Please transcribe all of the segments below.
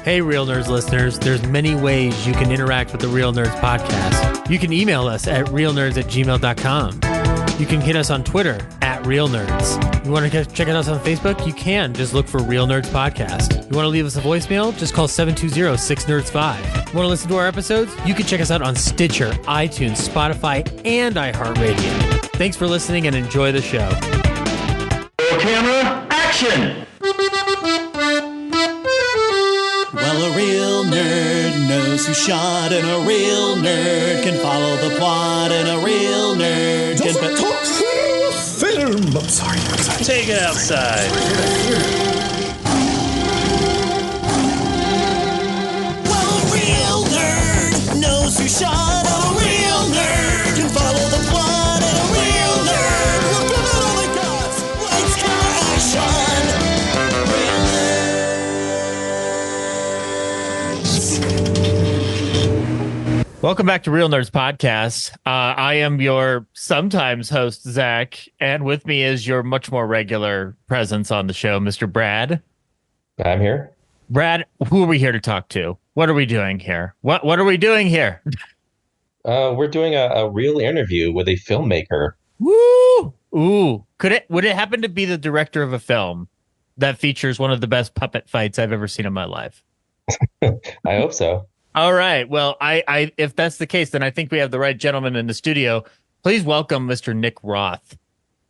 Hey, Real Nerds listeners, there's many ways you can interact with the Real Nerds podcast. You can email us at realnerds@gmail.com. You can hit us on Twitter at Real Nerds. You want to check us out on Facebook? You can. Just look for Real Nerds Podcast. You want to leave us a voicemail? Just call 720-6nerds5. Want to listen to our episodes? You can check us out on Stitcher, iTunes, Spotify, and iHeartRadio. Thanks for listening and enjoy the show. Camera, action! Well, a real nerd knows who shot, and a real nerd can follow the plot, and a real nerd can talk film. I'm sorry. Take it outside. Well, a real nerd knows who shot, and a real nerd can follow the plot, and a real nerd will flip out all the gods. Lights, camera, action. Real Welcome back to Real Nerds Podcast. I am your sometimes host, Zach, and with me is your much more regular presence on the show, Mr. Brad. I'm here. Brad, who are we here to talk to? What are we doing here? What are we doing here? We're doing a real interview with a filmmaker. Woo! Ooh, would it happen to be the director of a film that features one of the best puppet fights I've ever seen in my life? I hope so. All right. Well, I if that's the case, then I think we have the right gentleman in the studio. Please welcome Mr. Nick Roth.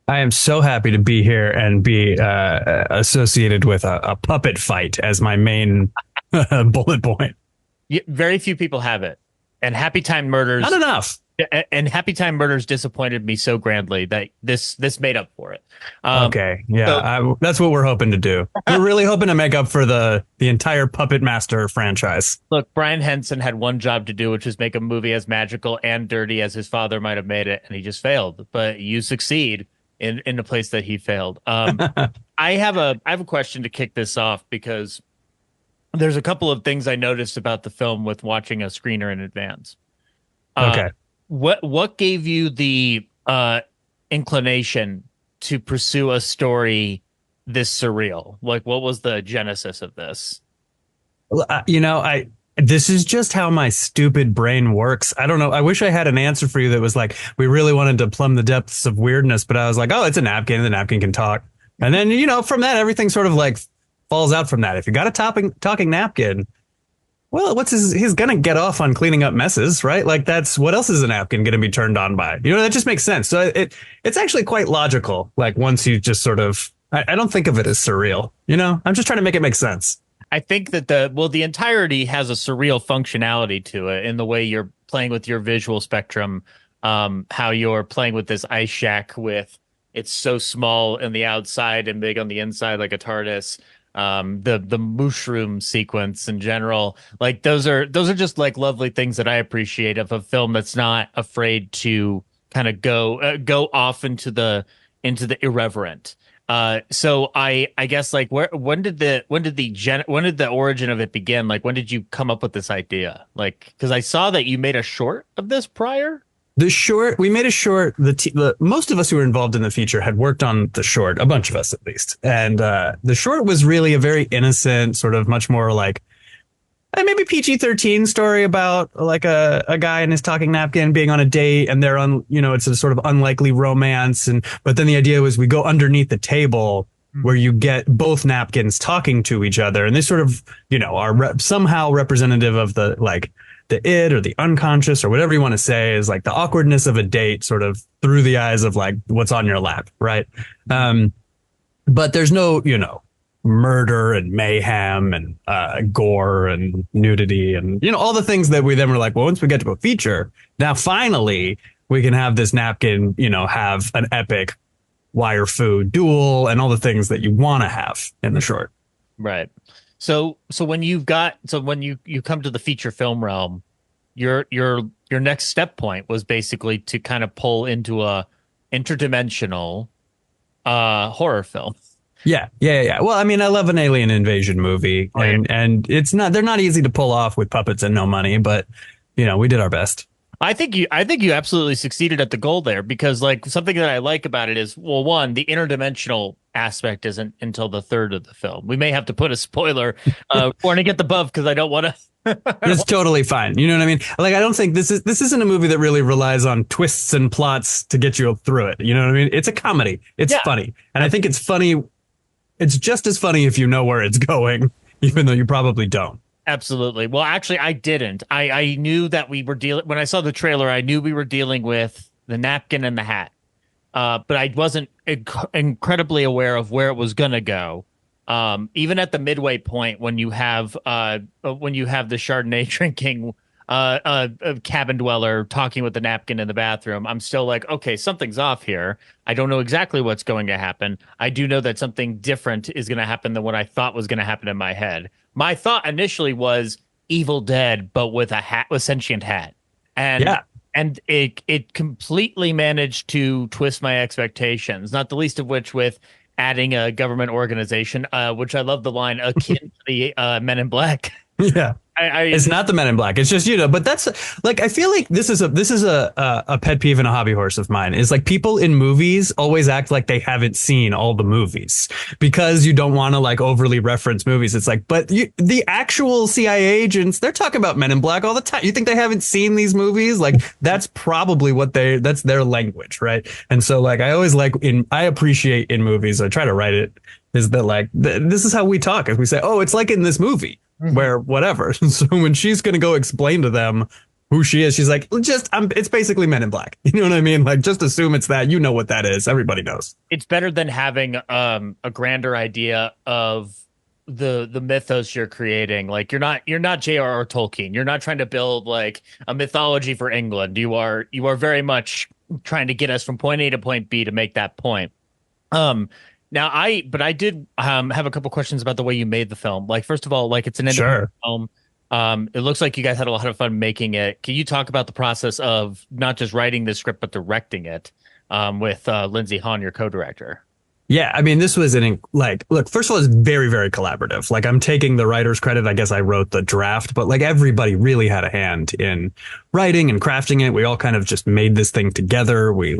I am so happy to be here and be associated with a puppet fight as my main bullet point. Very few people have it. And Happy Time Murders. Not enough. And Happy Time Murders disappointed me so grandly that this made up for it. Okay. Yeah. That's what we're hoping to do. We're really hoping to make up for the entire Puppet Master franchise. Look, Brian Henson had one job to do, which was make a movie as magical and dirty as his father might have made it. And he just failed. But you succeed in the place that he failed. I have a question to kick this off because there's a couple of things I noticed about the film with watching a screener in advance. Okay. What gave you the inclination to pursue a story this surreal? Like, what was the genesis of this? This is just how my stupid brain works. I don't know. I wish I had an answer for you that was like, we really wanted to plumb the depths of weirdness, but I was like, oh, it's a napkin and the napkin can talk. And then, from that, everything sort of like falls out from that. If you got a talking napkin, well, he's going to get off on cleaning up messes, right? Like what else is a napkin going to be turned on by? That just makes sense. So it's actually quite logical. Like once you just sort of, I don't think of it as surreal, I'm just trying to make it make sense. I think that the entirety has a surreal functionality to it in the way you're playing with your visual spectrum, how you're playing with this ice shack with it's so small on the outside and big on the inside, like a TARDIS. The mushroom sequence in general, like those are just like lovely things that I appreciate of a film that's not afraid to kind of go off into the irreverent. So I guess like when did the origin of it begin? Like when did you come up with this idea? Like because I saw that you made a short of this prior. We made a short. Most of us who were involved in the feature had worked on the short, a bunch of us at least. And the short was really a very innocent, sort of much more like maybe PG-13 story about like a guy and his talking napkin being on a date, and they're on, it's a sort of unlikely romance. But then the idea was we go underneath the table where you get both napkins talking to each other, and they sort of, are somehow representative of the id or the unconscious or whatever you want to say is like the awkwardness of a date sort of through the eyes of like what's on your lap. Right. But there's no, murder and mayhem and gore and nudity and, all the things that we then were like, well, once we get to a feature, now finally we can have this napkin, have an epic wire food duel and all the things that you want to have in the short. Right. So when you come to the feature film realm, your next step point was basically to kind of pull into a interdimensional horror film. Yeah. Well, I mean, I love an alien invasion movie, and they're not easy to pull off with puppets and no money, but we did our best. I think you absolutely succeeded at the goal there because like something that I like about it is, well, one, the interdimensional aspect isn't until the third of the film. We may have to put a spoiler warning at the above because I don't want to. It's totally fine. You know what I mean? Like, I don't think this isn't a movie that really relies on twists and plots to get you through it. You know what I mean? It's a comedy. It's funny. And I think it's funny. It's just as funny if you know where it's going, even though you probably don't. Absolutely. Well, actually, I didn't. I knew that we were dealing when I saw the trailer. I knew we were dealing with the napkin and the hat, but I wasn't incredibly aware of where it was going to go. Even at the midway point, when you have the Chardonnay drinking a cabin dweller talking with the napkin in the bathroom, I'm still like, okay, something's off here. I don't know exactly what's going to happen. I do know that something different is going to happen than what I thought was going to happen in my head. My thought initially was Evil Dead, but with a hat, with sentient hat, and it completely managed to twist my expectations. Not the least of which with adding a government organization, which I love the line akin to the Men in Black. Yeah. It's not the Men in Black. It's just, but that's like, I feel like this is a pet peeve and a hobby horse of mine is like people in movies always act like they haven't seen all the movies because you don't want to like overly reference movies. It's like, but the actual CIA agents, they're talking about Men in Black all the time. You think they haven't seen these movies? Like that's probably that's their language. Right. And so like, I always I appreciate in movies, I try to write it is that like, this is how we talk as we say, oh, it's like in this movie. Where whatever. So when she's going to go explain to them who she is, she's like, it's basically Men in Black. You know what I mean? Like, just assume it's that. You know what that is. Everybody knows. It's better than having a grander idea of the mythos you're creating. Like you're not J.R.R. Tolkien. You're not trying to build like a mythology for England. You are very much trying to get us from point A to point B to make that point. Now, I did have a couple questions about the way you made the film. Like, first of all, like it's an independent film. It looks like you guys had a lot of fun making it. Can you talk about the process of not just writing the script but directing it with Lindsay Hahn, your co-director? Yeah, I mean, this was look, first of all, it's very, very collaborative. Like, I'm taking the writer's credit. I guess I wrote the draft, but like everybody really had a hand in writing and crafting it. We all kind of just made this thing together. We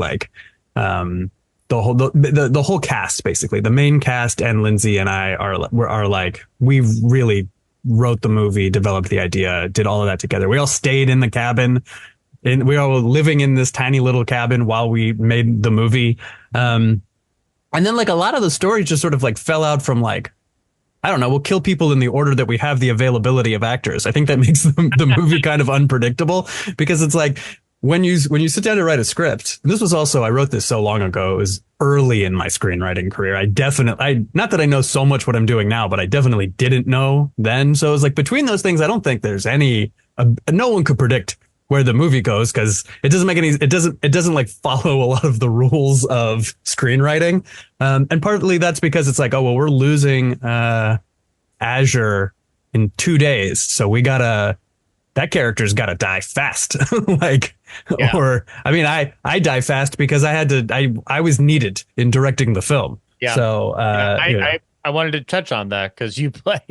the whole cast, basically the main cast, and Lindsay and I are like, we really wrote the movie, developed the idea, did all of that together. We all stayed in the cabin and we all were living in this tiny little cabin while we made the movie. And then like a lot of the stories just sort of like fell out from like, I don't know, we'll kill people in the order that we have the availability of actors. I think that makes the movie kind of unpredictable because it's like, when you sit down to write a script, and this was also, I wrote this so long ago, it was early in my screenwriting career. Not that I know so much what I'm doing now, but I definitely didn't know then. So it was like between those things, I don't think there's no one could predict where the movie goes because it doesn't like follow a lot of the rules of screenwriting. And partly that's because it's like, oh, well, we're losing, Azure in 2 days. So that character's got to die fast. Or I mean, I die fast because I was needed in directing the film. Yeah. So I wanted to touch on that because you play.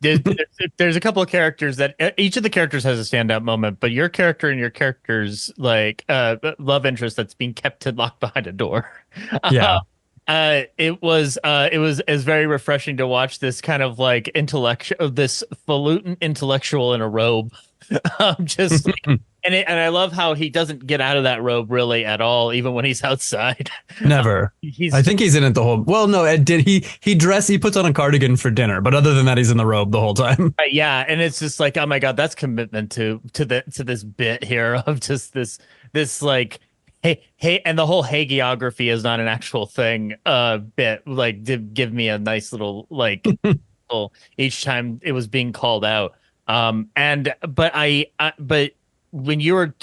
There's a couple of characters that each of the characters has a standout moment, but your character and your character's like love interest that's being kept locked behind a door. Yeah. It was very refreshing to watch this kind of like this falutin intellectual in a robe, just and I love how he doesn't get out of that robe really at all, even when he's outside. Never. I think he's in it the whole. Well, no, he puts on a cardigan for dinner, but other than that, he's in the robe the whole time. Yeah, and it's just like, oh my God, that's commitment to this bit here of just this like. Hey, and the whole hagiography is not an actual thing. Bit like did give me a nice little like each time it was being called out. But when you were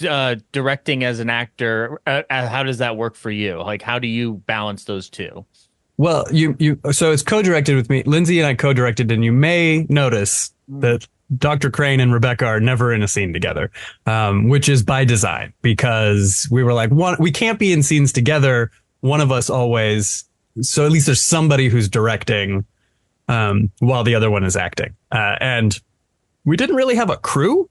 directing as an actor, how does that work for you? Like, how do you balance those two? Well, so it's co-directed with me. Lindsay and I co-directed, and you may notice that Dr. Crane and Rebecca are never in a scene together, which is by design because we were like, we can't be in scenes together. One of us always. So at least there's somebody who's directing while the other one is acting. And we didn't really have a crew.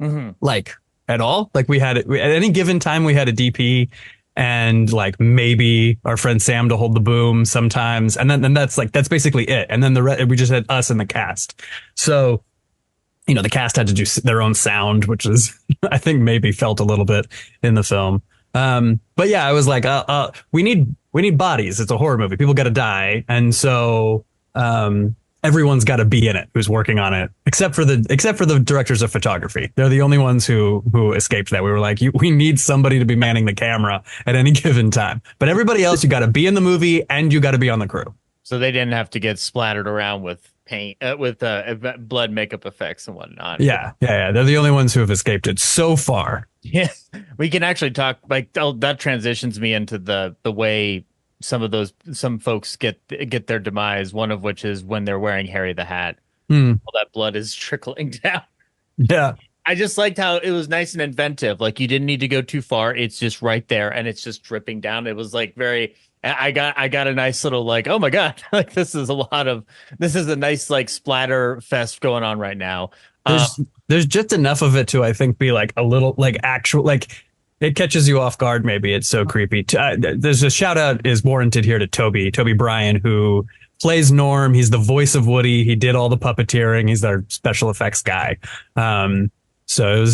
Mm-hmm. Like at all. Like at any given time we had a DP and like maybe our friend Sam to hold the boom sometimes. And then that's basically it. And then we just had us and the cast. So, the cast had to do their own sound, which is, I think maybe felt a little bit in the film. But yeah, I was like, we need bodies. It's a horror movie. People got to die. And so, everyone's got to be in it who's working on it, except for the directors of photography. They're the only ones who escaped that. We were like, we need somebody to be manning the camera at any given time. But everybody else, you got to be in the movie and you got to be on the crew. So they didn't have to get splattered around with paint, with blood makeup effects and whatnot. Yeah. They're the only ones who have escaped it so far. Yeah, we can actually talk like that transitions me into the way some folks get their demise. One of which is when they're wearing Harry the Hat. All that blood is trickling down. Yeah. I just liked how it was nice and inventive. Like you didn't need to go too far. It's just right there and it's just dripping down. It was like I got a nice little like, oh my God, like this is a nice like splatter fest going on right now. There's just enough of it to, I think, be like a little like actual, like it catches you off guard. Maybe it's so creepy. There's a shout out is warranted here to Toby Bryan, who plays Norm. He's the voice of Woody. He did all the puppeteering. He's our special effects guy. So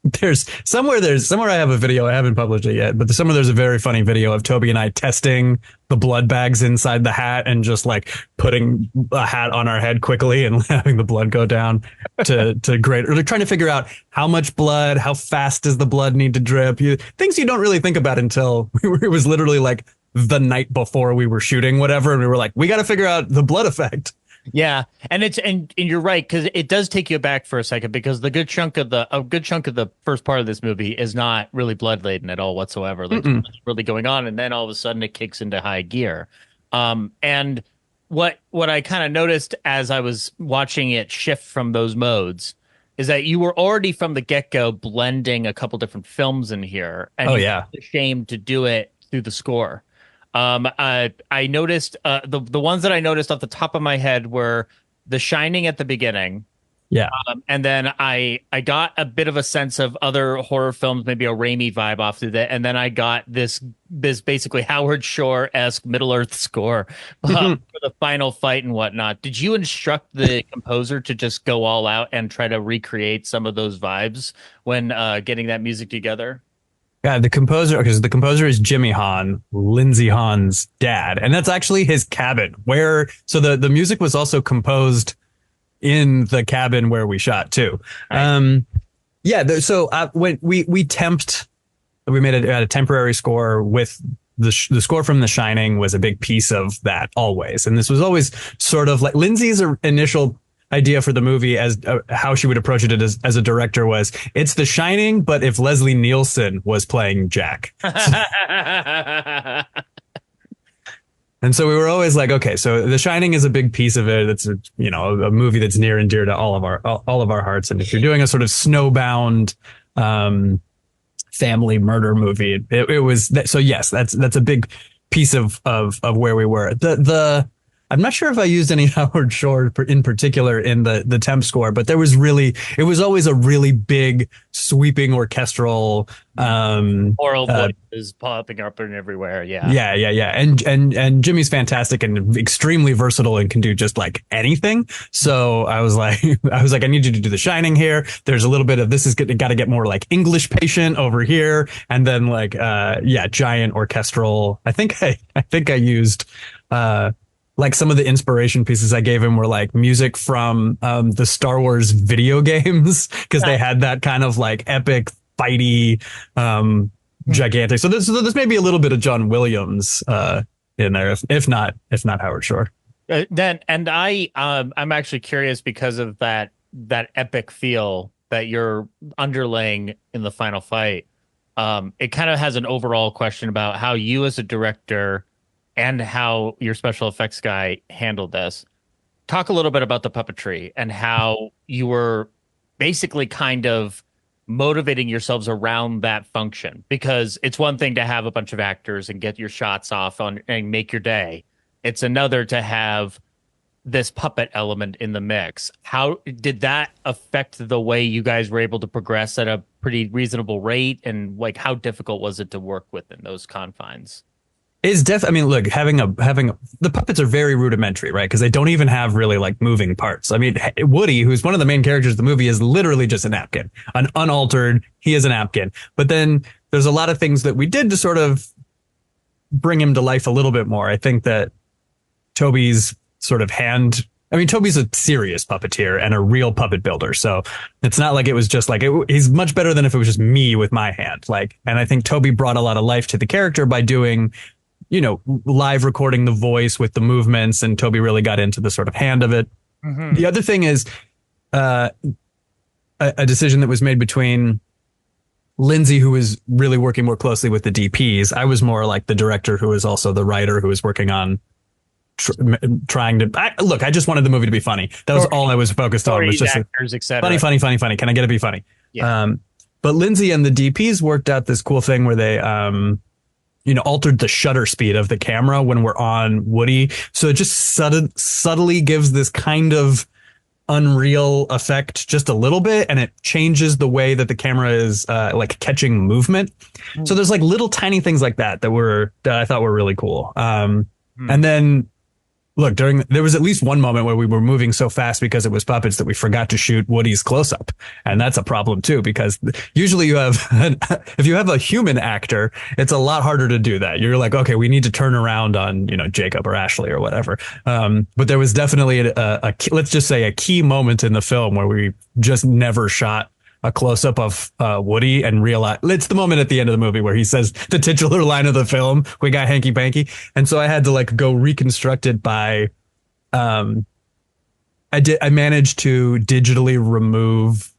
there's somewhere I have a video. I haven't published it yet, but there's a very funny video of Toby and I testing the blood bags inside the hat and just like putting a hat on our head quickly and having the blood go down to great, or trying to figure out how much blood, how fast does the blood need to drip? Things you don't really think about until it was literally like the night before we were shooting whatever. And we were like, we got to figure out the blood effect. Yeah, and you're right, because it does take you back for a second, because a good chunk of the first part of this movie is not really blood laden at all whatsoever. Like what's really going on, and then all of a sudden it kicks into high gear. And what I kind of noticed as I was watching it shift from those modes is that you were already from the get-go blending a couple different films in here, and ashamed to do it through the score. I noticed the ones that I noticed off the top of my head were The Shining at the beginning. Yeah. And then I got a bit of a sense of other horror films, maybe a Raimi vibe off of that. And then I got this basically Howard Shore-esque Middle Earth score for the final fight and whatnot. Did you instruct the composer to just go all out and try to recreate some of those vibes when getting that music together? Yeah, the composer is Jimmy Hahn, Lindsay Hahn's dad. And that's actually his cabin so the music was also composed in the cabin where we shot too. Right. When we made a temporary score with the score from The Shining was a big piece of that always. And this was always sort of like Lindsay's initial idea for the movie as how she would approach it as a director was, it's The Shining, but if Leslie Nielsen was playing Jack. And so we were always like, okay, so The Shining is a big piece of it. It's a movie that's near and dear to all of our hearts. And if you're doing a sort of snowbound family murder movie, it was so yes, that's a big piece of where we were. I'm not sure if I used any Howard Shore in particular in the temp score, but it was always a really big sweeping orchestral oral voices popping up and everywhere. Yeah. And Jimmy's fantastic and extremely versatile and can do just like anything. So I was like, I need you to do The Shining here. There's a little bit of this is got to get more like English Patient over here, and then like giant orchestral. I think I used like some of the inspiration pieces I gave him were like music from the Star Wars video games, because they had that kind of like epic fighty gigantic. So there's maybe a little bit of John Williams in there, if not Howard Shore. I'm actually curious because of that epic feel that you're underlaying in the final fight. It kind of has an overall question about how you as a director and how your special effects guy handled this. Talk a little bit about the puppetry and how you were basically kind of motivating yourselves around that function, because it's one thing to have a bunch of actors and get your shots off and make your day. It's another to have this puppet element in the mix. How did that affect the way you guys were able to progress at a pretty reasonable rate? And like, how difficult was it to work within those confines? I mean, look, the puppets are very rudimentary, right? Because they don't even have really like moving parts. I mean, Woody, who's one of the main characters of the movie, is literally just a napkin, an unaltered. He is a napkin. But then there's a lot of things that we did to sort of bring him to life a little bit more. I think that Toby's sort of Toby's a serious puppeteer and a real puppet builder. So it's not like it was just like he's much better than if it was just me with my hand. Like, and I think Toby brought a lot of life to the character by doing, live recording the voice with the movements, and Toby really got into the sort of hand of it. Mm-hmm. The other thing is a decision that was made between Lindsay, who was really working more closely with the DPs. I was more like the director who was also the writer who was working on trying to I just wanted the movie to be funny. That was all I was focused on, was just actors, etc. Funny. Can I get it to be funny? Yeah. But Lindsay and the DPs worked out this cool thing where they altered the shutter speed of the camera when we're on Woody. So it just subtly gives this kind of unreal effect just a little bit, and it changes the way that the camera is like catching movement. So there's like little tiny things like that I thought were really cool. And then look, there was at least one moment where we were moving so fast because it was puppets that we forgot to shoot Woody's close up. And that's a problem too, because usually if you have a human actor, it's a lot harder to do that. You're like, okay, we need to turn around on, Jacob or Ashley or whatever. But there was definitely let's just say a key moment in the film where we just never shot a close up of Woody and realize it's the moment at the end of the movie where he says the titular line of the film, "We got Hanky Panky." And so I had to like go reconstruct it by, I managed to digitally remove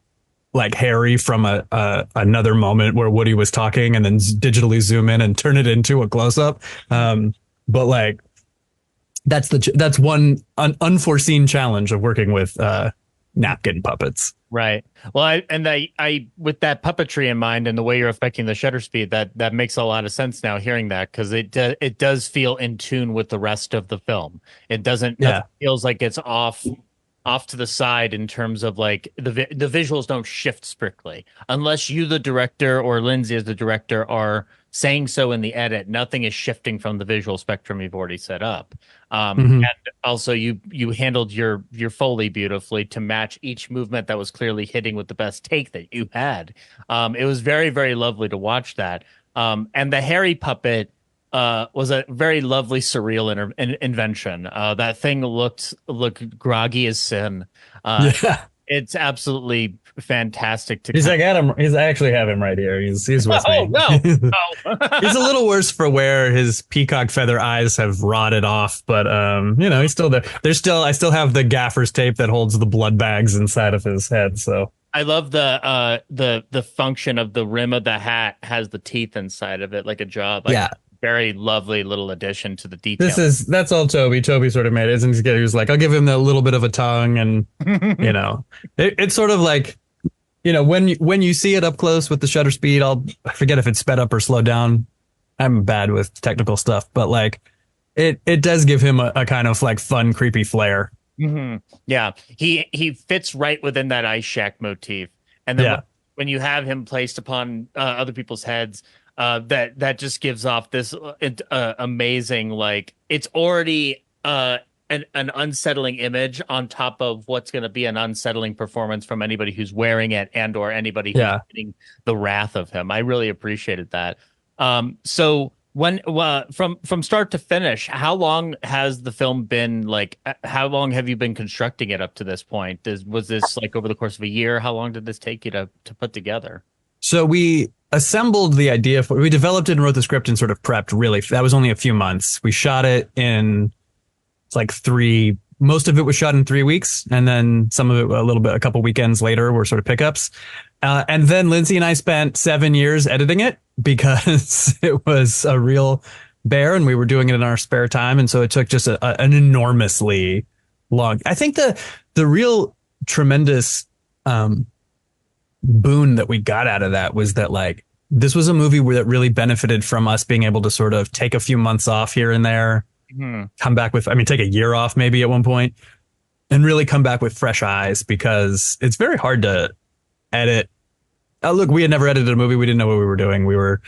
like Harry from another moment where Woody was talking, and then digitally zoom in and turn it into a close up. But like, that's one unforeseen challenge of working with napkin puppets. Right. Well, I with that puppetry in mind and the way you're affecting the shutter speed, that makes a lot of sense now hearing that, because it does feel in tune with the rest of the film. It doesn't. Yeah. It feels like it's off to the side in terms of like the visuals don't shift strictly unless you, the director, or Lindsay as the director, are saying so in the edit. Nothing is shifting from the visual spectrum you've already set up. And also you handled your Foley beautifully to match each movement that was clearly hitting with the best take that you had. It was very, very lovely to watch that. And the Harry puppet was a very lovely, surreal invention. That thing looked groggy as sin. Yeah. It's absolutely fantastic to. I actually have him right here. He's with me. Oh no! He's a little worse for wear. His peacock feather eyes have rotted off, but he's still there. I still have the gaffer's tape that holds the blood bags inside of his head. So I love the function of the rim of the hat has the teeth inside of it like a jaw. Yeah. Very lovely little addition to the detail. That's all Toby. Toby sort of made it. And he was like, I'll give him a little bit of a tongue, and it's sort of like, when you see it up close with the shutter speed, I forget if it's sped up or slowed down. I'm bad with technical stuff, but like it does give him a kind of like fun, creepy flair. Mm-hmm. Yeah, he fits right within that ice shack motif, and then when you have him placed upon other people's heads. That just gives off this amazing, like, it's already an unsettling image on top of what's going to be an unsettling performance from anybody who's wearing it and or anybody who's getting the wrath of him. I really appreciated that. So when from start to finish, how long has the film been, like, how long have you been constructing it up to this point? Was this like over the course of a year? How long did this take you to put together? So we assembled the idea we developed it and wrote the script and sort of prepped, really. That was only a few months. We shot it in most of it was shot in 3 weeks. And then some of it a couple weekends later were sort of pickups. And then Lindsay and I spent 7 years editing it because it was a real bear and we were doing it in our spare time. And so it took just an enormously long, I think the real tremendous, boon that we got out of that was that, like, this was a movie that really benefited from us being able to sort of take a few months off here and there, Mhm. come back with, take a year off maybe at one point and really come back with fresh eyes, because it's very hard to edit. Look, we had never edited a movie. We didn't know what we were doing. We were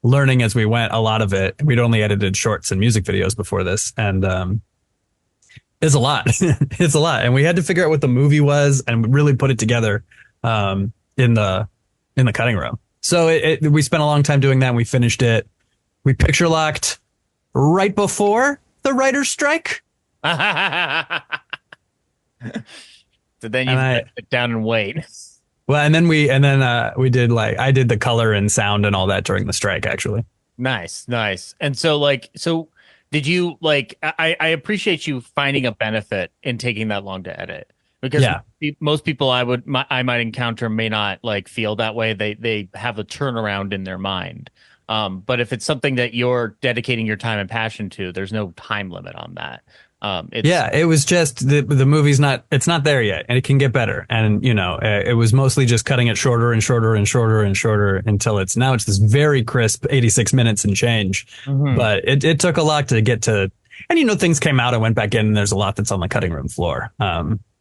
learning as we went, a lot of it. We'd only edited shorts and music videos before this. And it's a lot. It's a lot. And we had to figure out what the movie was and really put it together in the cutting room. So we spent a long time doing that, and we finished it. We picture locked right before the writer's strike. So then you sit down and wait. Well, and then we did, like, I did the color and sound and all that during the strike, actually. Nice. And so did you, like, I appreciate you finding a benefit in taking that long to edit, because most people I might encounter may not, like, feel that way. They have a turnaround in their mind. But if it's something that you're dedicating your time and passion to, there's no time limit on that. It was just the movie's it's not there yet, and it can get better. And, it was mostly just cutting it shorter and shorter and shorter and shorter until it's this very crisp 86 minutes and change. Mm-hmm. But it took a lot to get to, and, things came out and went back in, and there's a lot that's on the cutting room floor.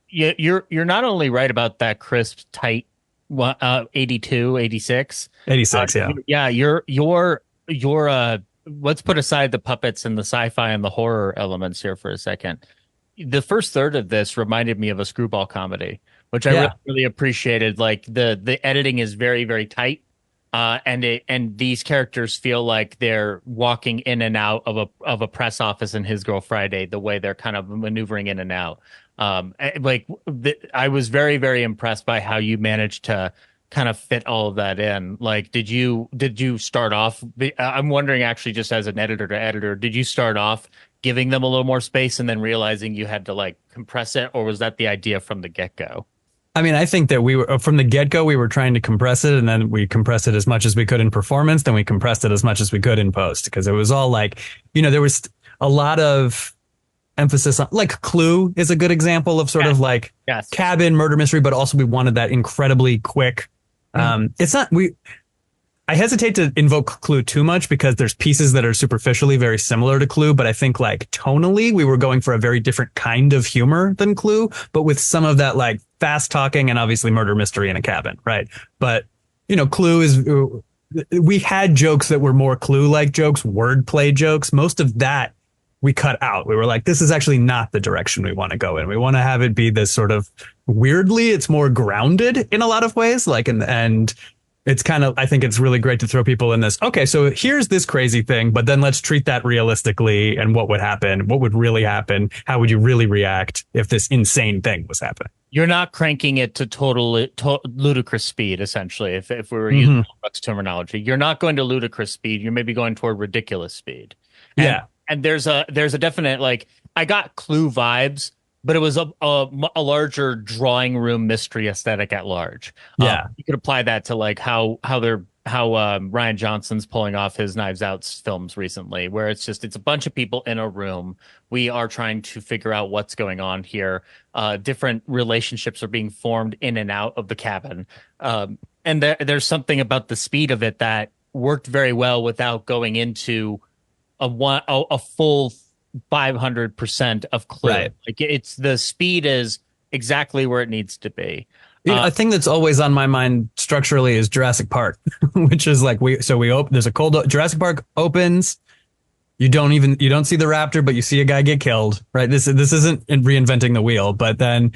You're not only right about that crisp, tight, 82, 86. 86, yeah. You're let's put aside the puppets and the sci-fi and the horror elements here for a second. The first third of this reminded me of a screwball comedy, which I really appreciated. Like, the editing is very, very tight. And these characters feel like they're walking in and out of a press office in His Girl Friday, the way they're kind of maneuvering in and out. I was very, very impressed by how you managed to kind of fit all of that in. Like, did you start off, I'm wondering, actually, just as an editor to editor, did you start off giving them a little more space and then realizing you had to, like, compress it, or was that the idea from the get-go? I think that we were, from the get-go, we were trying to compress it, and then we compressed it as much as we could in performance, then we compressed it as much as we could in post, because it was all like, there was a lot of emphasis on, like, Clue is a good example of sort of like cabin murder mystery, but also we wanted that incredibly quick. I hesitate to invoke Clue too much, because there's pieces that are superficially very similar to Clue, but I think, like, tonally we were going for a very different kind of humor than Clue, but with some of that, like, fast talking and obviously murder mystery in a cabin, right? But, Clue is, we had jokes that were more Clue-like jokes, wordplay jokes. Most of that we cut out. We were like, this is actually not the direction we want to go in. We want to have it be this sort of, weirdly, it's more grounded in a lot of ways. Like, and it's kind of, I think it's really great to throw people in this. Okay, so here's this crazy thing, but then let's treat that realistically. And what would happen? What would really happen? How would you really react if this insane thing was happening? You're not cranking it to ludicrous speed, essentially. If we were using Buck's terminology, you're not going to ludicrous speed. You're maybe going toward ridiculous speed. And there's a definite, like, I got Clue vibes, but it was a larger drawing room mystery aesthetic at large. You could apply that to, like, how Ryan Johnson's pulling off his Knives Out films recently, where it's a bunch of people in a room. We are trying to figure out what's going on here. Different relationships are being formed in and out of the cabin. And there's something about the speed of it that worked very well without going into a full 500% of Clue. Right. Like, it's, the speed is exactly where it needs to be. A thing that's always on my mind structurally is Jurassic Park, which is like, there's a cold, Jurassic Park opens. You don't see the raptor, but you see a guy get killed, right? This isn't reinventing the wheel, but then,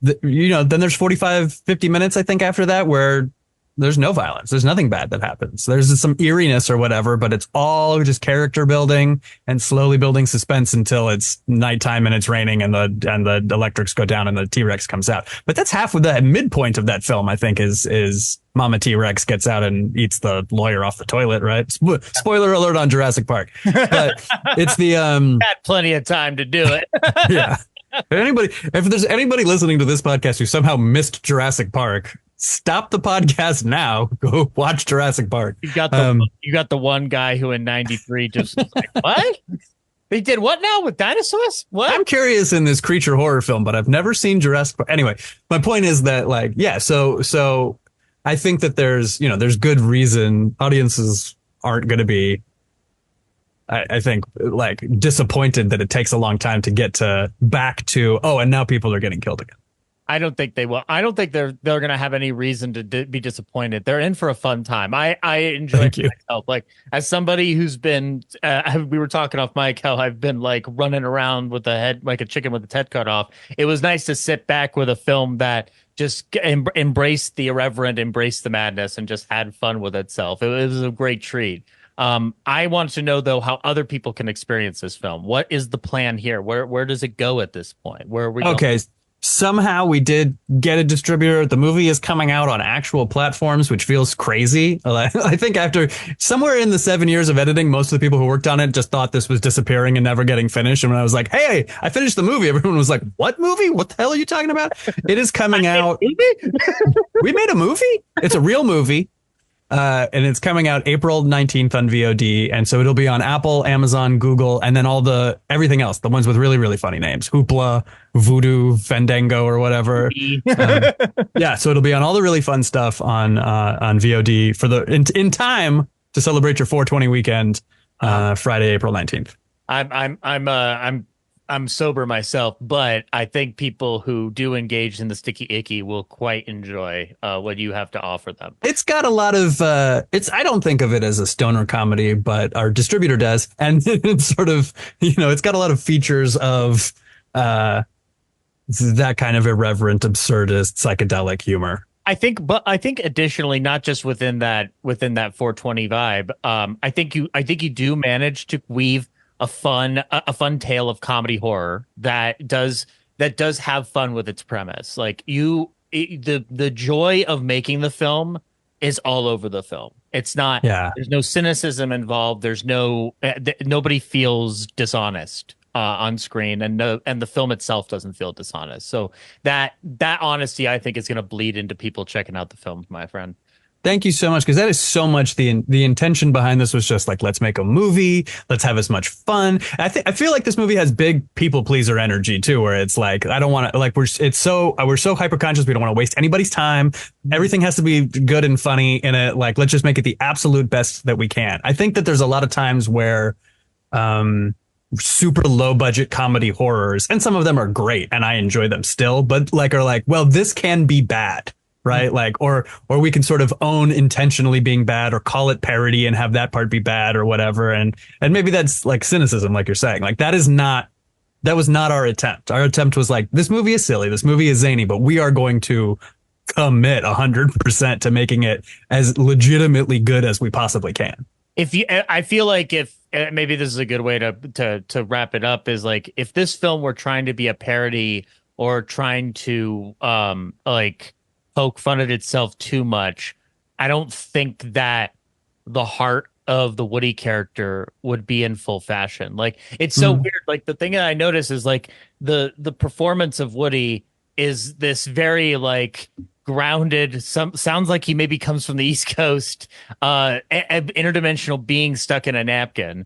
then there's 45, 50 minutes, I think, after that, where there's no violence. There's nothing bad that happens. There's some eeriness or whatever, but it's all just character building and slowly building suspense until it's nighttime and it's raining and the electrics go down and the T-Rex comes out. But that's half of the midpoint of that film, I think, is Mama T-Rex gets out and eats the lawyer off the toilet, right? Spoiler alert on Jurassic Park. But it's the had plenty of time to do it. Yeah. If there's anybody listening to this podcast who somehow missed Jurassic Park, stop the podcast now. Go watch Jurassic Park. You got the one guy who in '93 just was like, what? They did what now with dinosaurs? What? I'm curious in this creature horror film, but I've never seen Jurassic Park. Anyway, my point is that, like, so I think that there's good reason audiences aren't going to be I think like disappointed that it takes a long time to get to back to, oh, and now people are getting killed again. I don't think they will. I don't think they're going to have any reason to be disappointed. They're in for a fun time. I enjoy Thank you. myself. Like as somebody who's been, we were talking off mic how I've been like running around with the head like a chicken with its head cut off. It was nice to sit back with a film that just embraced the irreverent, embraced the madness, and just had fun with itself. It was a great treat. I want to know though how other people can experience this film. What is the plan here? Where does it go at this point? Where are we going? Okay. Somehow we did get a distributor. The movie is coming out on actual platforms, which feels crazy. I think after somewhere in the 7 years of editing, most of the people who worked on it just thought this was disappearing and never getting finished. And when I was like, hey, I finished the movie, everyone was like, what movie? What the hell are you talking about? It is coming out. We made a movie. It's a real movie. And it's coming out April 19th on VOD. And so it'll be on Apple, Amazon, Google, and then everything else, the ones with really, really funny names, Hoopla, Voodoo, Fandango, or whatever. Yeah. So it'll be on all the really fun stuff on VOD for in time to celebrate your 420 weekend, Friday, April 19th. I'm sober myself, but I think people who do engage in the sticky icky will quite enjoy what you have to offer them. It's got a lot of I don't think of it as a stoner comedy, but our distributor does, and it's sort of, it's got a lot of features of that kind of irreverent, absurdist, psychedelic humor. I think additionally, not just within that 420 vibe, I think you do manage to weave a fun tale of comedy horror that does have fun with its premise. Like the joy of making the film is all over the film. It's not, there's no cynicism involved. There's nobody feels dishonest on screen, and the film itself doesn't feel dishonest. So that honesty, I think, is going to bleed into people checking out the film, my friend. Thank you so much, because that is so much the intention behind this was just like, let's make a movie, let's have as much fun. I feel like this movie has big people pleaser energy too, where it's like, I don't want to, like, we're so hyper conscious, we don't want to waste anybody's time. Everything has to be good and funny in it. Like, let's just make it the absolute best that we can. I think that there's a lot of times where super low budget comedy horrors, and some of them are great and I enjoy them still, but are like, well, this can be bad. Right. Like, or we can sort of own intentionally being bad, or call it parody and have that part be bad or whatever. And maybe that's like cynicism, like you're saying. Like, that was not our attempt. Our attempt was like, this movie is silly, this movie is zany, but we are going to commit 100% to making it as legitimately good as we possibly can. I feel like if maybe this is a good way to wrap it up, is like, if this film were trying to be a parody or trying to poke fun at itself too much, I don't think that the heart of the Woody character would be in full fashion. Like, it's so weird. Like, the thing that I notice is like the performance of Woody is this very like grounded, sounds like he maybe comes from the East Coast, interdimensional being stuck in a napkin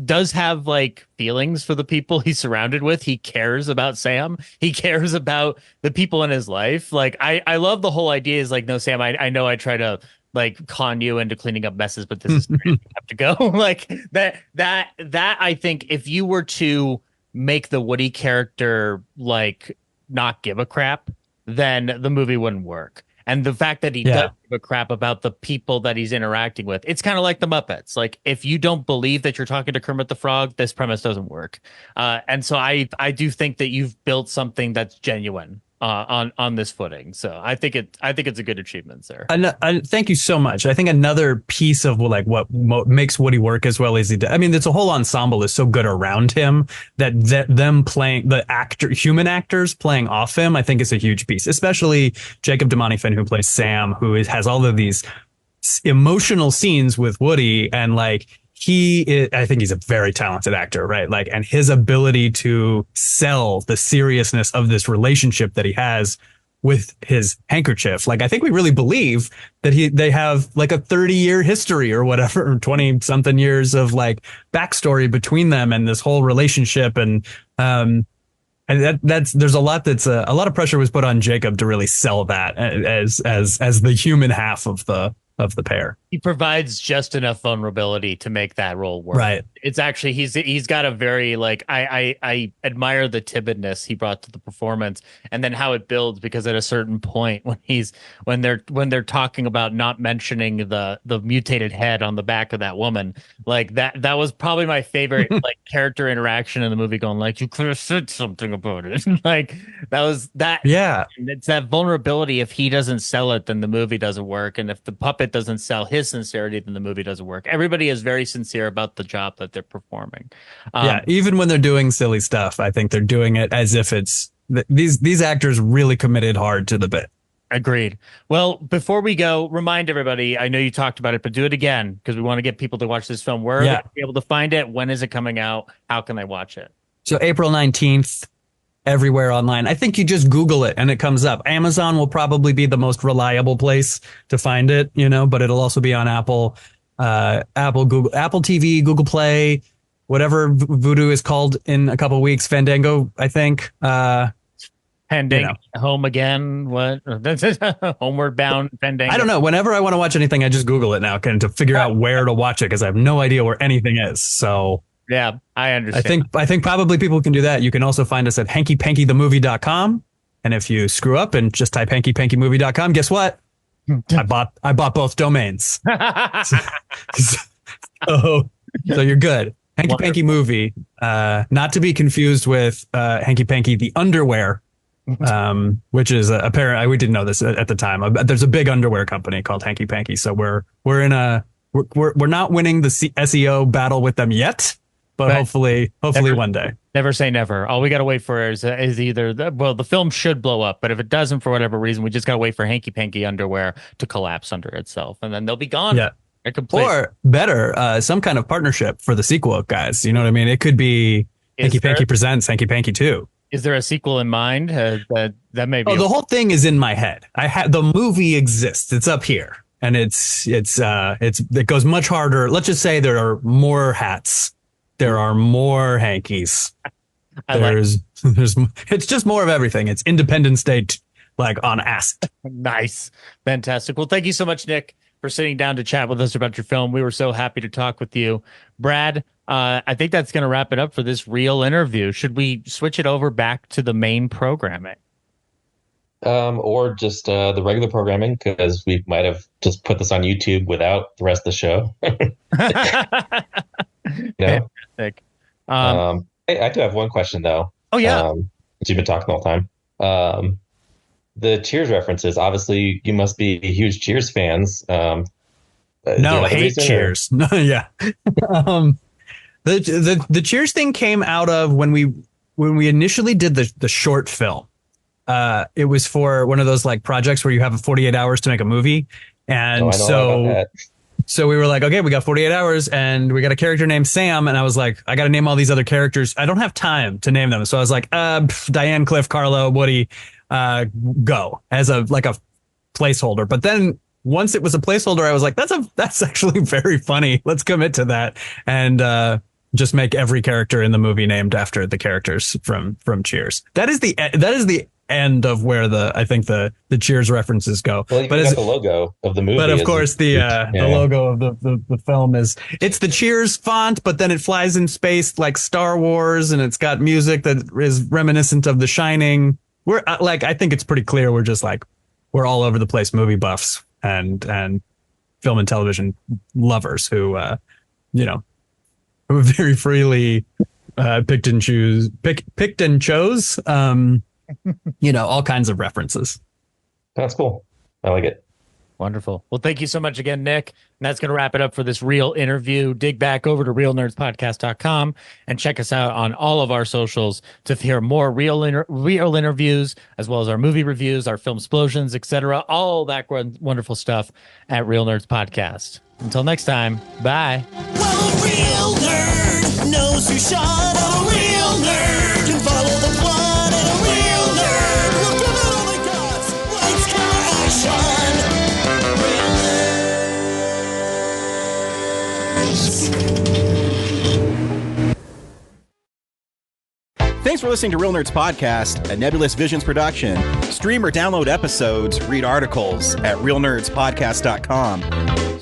does have like feelings for the people he's surrounded with. He cares about Sam. He cares about the people in his life. Like, I love the whole idea is like, no, Sam, I know I try to like con you into cleaning up messes, but this is where you have to go. Like that I think if you were to make the Woody character like not give a crap, then the movie wouldn't work. And the fact that he does give a crap about the people that he's interacting with, it's kind of like the Muppets. Like, if you don't believe that you're talking to Kermit the Frog, this premise doesn't work. And so I do think that you've built something that's genuine on this footing. So I think it's a good achievement, sir. Thank you so much. I think another piece of like what makes Woody work as well as he does, I mean, it's a whole ensemble is so good around him that them playing human actors playing off him, I think is a huge piece, especially Jacob Finn, who plays Sam, who has all of these emotional scenes with Woody, and like, I think he's a very talented actor, right? Like, and his ability to sell the seriousness of this relationship that he has with his handkerchief. Like, I think we really believe that they have like a 30-year history or whatever, 20 something years of like backstory between them and this whole relationship. And there's a lot a lot of pressure was put on Jacob to really sell that as the human half of the pair. he provides just enough vulnerability to make that role work. Right. It's actually he's got a very like I admire the timidness he brought to the performance, and then how it builds, because at a certain point when they're talking about not mentioning the mutated head on the back of that woman, like that was probably my favorite like character interaction in the movie, going like, you could have said something about it. Like that was that. Yeah. It's that vulnerability. If he doesn't sell it, then the movie doesn't work. And if the puppet doesn't sell his sincerity, then the movie doesn't work. Everybody is very sincere about the job that they're performing. Yeah. Even when they're doing silly stuff, I think they're doing it as if it's these actors really committed hard to the bit. Agreed. Well, before we go, remind everybody, I know you talked about it, but do it again, because we want to get people to watch this film. Where are they able to find it? When is it coming out? How can they watch it? So April 19th. Everywhere online. I think you just Google it and it comes up. Amazon will probably be the most reliable place to find it, but it'll also be on Apple, Google, Apple TV, Google Play, whatever Voodoo is called in a couple of weeks. Fandango, I think. Fandango, Home Again, what? Homeward Bound, Fandango. I don't know. Whenever I want to watch anything, I just Google it now to figure out where to watch it, because I have no idea where anything is. So. Yeah, I understand. I think probably people can do that. You can also find us at hankypankythemovie.com. And if you screw up and just type hankypankymovie.com, guess what? I bought both domains. so you're good. Hanky Panky Movie, not to be confused with Hanky Panky the Underwear, which is apparent. We didn't know this at the time. There's a big underwear company called Hanky Panky. So we're not winning the SEO battle with them yet. But hopefully one day. Never say never. All we got to wait for is either the film should blow up, but if it doesn't for whatever reason, we just got to wait for Hanky Panky Underwear to collapse under itself, and then they'll be gone. Yeah, or better, some kind of partnership for the sequel, guys. You know what I mean? It could be Hanky Panky presents Hanky Panky 2. Is there a sequel in mind? That may be. Oh, the whole thing is in my head. The movie exists. It's up here, and it goes much harder. Let's just say there are more hats. There are more hankies. There's it's just more of everything. It's Independence Day, like on acid. Nice. Fantastic. Well, thank you so much, Nick, for sitting down to chat with us about your film. We were so happy to talk with you. Brad, I think that's going to wrap it up for this real interview. Should we switch it over back to the main programming? Or just the regular programming, because we might have just put this on YouTube without the rest of the show. No. I do have one question though. Oh yeah. You've been talking the whole time. The Cheers references. Obviously, you must be huge Cheers fans. No, hate Cheers. No, yeah. The Cheers thing came out of when we initially did the short film. It was for one of those like projects where you have 48 hours to make a movie, and so we were like, okay, we got 48 hours and we got a character named Sam. And I was like, I got to name all these other characters. I don't have time to name them. So I was like, Diane, Cliff, Carlo, Woody, go as a placeholder. But then once it was a placeholder, I was like, that's actually very funny. Let's commit to that. And, just make every character in the movie named after the characters from Cheers. That is the end of where I think the Cheers references go. Well, but got the logo of the movie. But of course, the logo of the film it's the Cheers font, but then it flies in space like Star Wars, and it's got music that is reminiscent of The Shining. I think it's pretty clear we're all over the place movie buffs and film and television lovers who very freely picked and chose all kinds of references. That's cool. I like it. Wonderful. Well, thank you so much again, Nick. And that's going to wrap it up for this real interview. Dig back over to realnerdspodcast.com and check us out on all of our socials to hear more real interviews, as well as our movie reviews, our film explosions, etc. All that wonderful stuff at Real Nerds Podcast. Until next time, bye. Well, a real nerd knows who shot. A real nerd can follow the plot. And a real nerd will give it all they got. Lights, camera, action. Thanks for listening to Real Nerds Podcast, a Nebulous Visions production. Stream or download episodes, read articles at realnerdspodcast.com.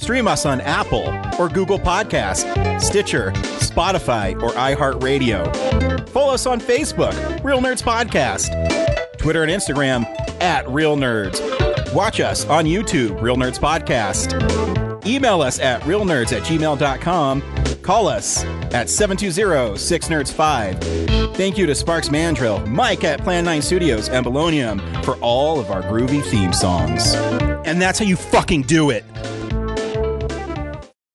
Stream us on Apple or Google Podcast, Stitcher, Spotify, or iHeartRadio. Follow us on Facebook, Real Nerds Podcast, Twitter and Instagram @Real Nerds. Watch us on YouTube, Real Nerds Podcast. Email us at realnerds@gmail.com. Call us at 720-6nerds5. Thank you to Sparks Mandrill, Mike at Plan 9 Studios, and Bolognium for all of our groovy theme songs. And that's how you fucking do it.